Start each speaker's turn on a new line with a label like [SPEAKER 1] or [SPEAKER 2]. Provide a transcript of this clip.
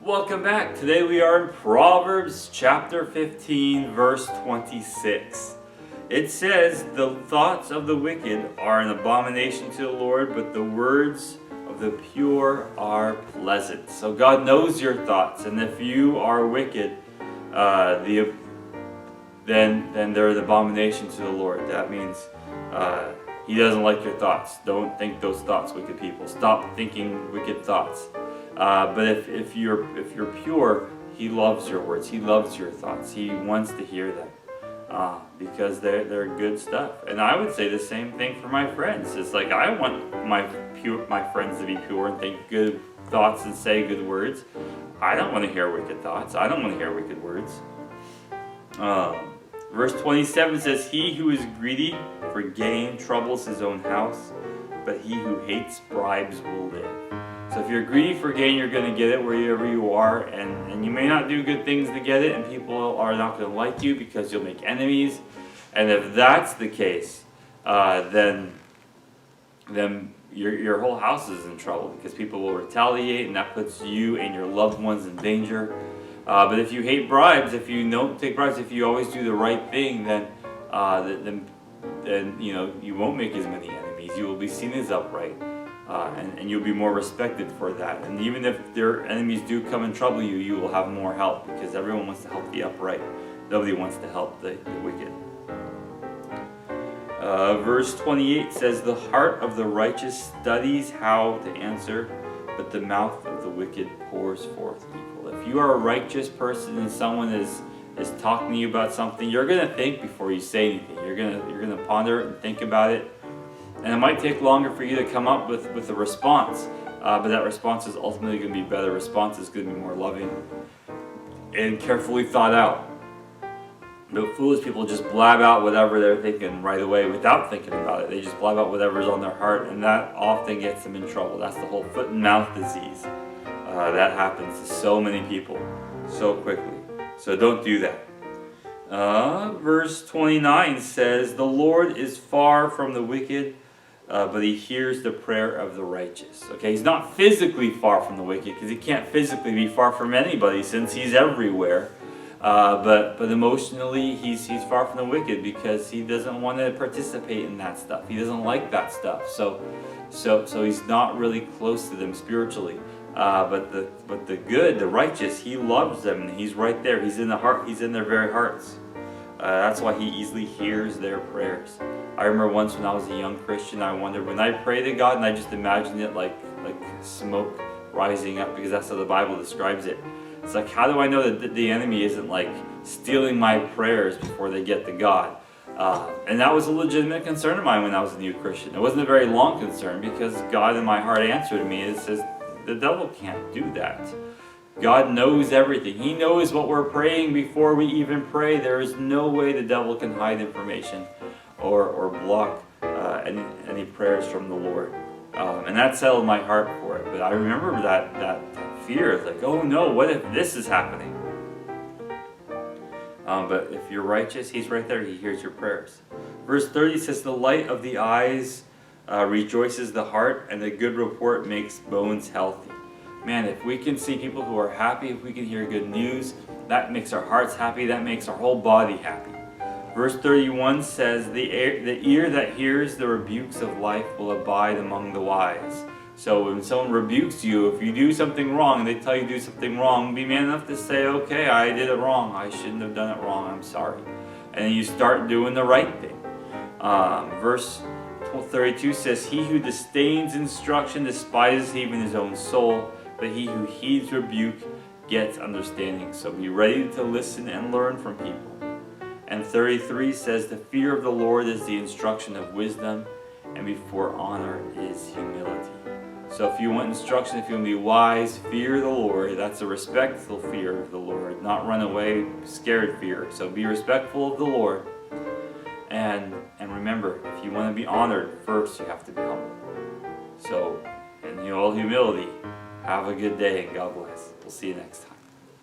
[SPEAKER 1] Welcome back. Today we are in Proverbs chapter 15 verse 26. It says, "The thoughts of the wicked are an abomination to the Lord, but the words of the pure are pleasant." So God knows your thoughts, and if you are wicked, then they're an abomination to the Lord. That means He doesn't like your thoughts. Don't think those thoughts, wicked people. Stop thinking wicked thoughts. But if you're pure, He loves your words. He loves your thoughts. He wants to hear them because they're good stuff. And I would say the same thing for my friends. It's like I want my friends to be pure and think good thoughts and say good words. I don't want to hear wicked thoughts. I don't want to hear wicked words. Verse 27 says, "He who is greedy for gain troubles his own house, but he who hates bribes will live." So if you're greedy for gain, you're going to get it wherever you are, and you may not do good things to get it, and people are not going to like you because you'll make enemies. And if that's the case, then your whole house is in trouble because people will retaliate, and that puts you and your loved ones in danger. But if you hate bribes, if you don't take bribes, if you always do the right thing, then you won't make as many enemies. You will be seen as upright. And you'll be more respected for that. And even if their enemies do come and trouble you, you will have more help because everyone wants to help the upright. Nobody wants to help the wicked. Verse 28 says, "The heart of the righteous studies how to answer, but the mouth of the wicked pours forth evil." If you are a righteous person and someone is talking to you about something, you're going to think before you say anything. You're going to ponder it and think about it. And it might take longer for you to come up with a response, but that response is ultimately going to be a better response. It's going to be more loving and carefully thought out. But foolish people just blab out whatever they're thinking right away without thinking about it. They just blab out whatever's on their heart, and that often gets them in trouble. That's the whole foot and mouth disease. That happens to so many people so quickly. So don't do that. Verse 29 says, "The Lord is far from the wicked, but He hears the prayer of the righteous." Okay, He's not physically far from the wicked because He can't physically be far from anybody since He's everywhere. But emotionally, He's far from the wicked because He doesn't want to participate in that stuff. He doesn't like that stuff. So He's not really close to them spiritually. But the good, the righteous, He loves them, and He's right there. He's in the heart. He's in their very hearts. That's why He easily hears their prayers. I remember once when I was a young Christian, I wondered when I pray to God, and I just imagined it like smoke rising up because that's how the Bible describes it. It's like, how do I know that the enemy isn't like stealing my prayers before they get to God? And that was a legitimate concern of mine when I was a new Christian. It wasn't a very long concern because God in my heart answered me. It says, the devil can't do that. God knows everything. He knows what we're praying before we even pray. There is no way the devil can hide information or block any prayers from the Lord. And that settled my heart for it. But I remember that fear. It's like, oh no, what if this is happening? But if you're righteous, He's right there. He hears your prayers. Verse 30 says, "The light of the eyes rejoices the heart, and the good report makes bones healthy." Man, if we can see people who are happy, if we can hear good news, that makes our hearts happy, that makes our whole body happy. Verse 31 says, the ear that hears the rebukes of life will abide among the wise." So when someone rebukes you, if you do something wrong, and they tell you to do something wrong, be man enough to say, "Okay, I did it wrong. I shouldn't have done it wrong. I'm sorry." And then you start doing the right thing. Verse 32 says, "He who disdains instruction despises even his own soul, but he who heeds rebuke gets understanding." So be ready to listen and learn from people. And 33 says, "The fear of the Lord is the instruction of wisdom, and before honor is humility." So if you want instruction, if you want to be wise, fear the Lord. That's a respectful fear of the Lord, not run away, scared fear. So be respectful of the Lord. And remember, if you want to be honored, first you have to be humble. So, in all humility, have a good day and God bless. We'll see you next time.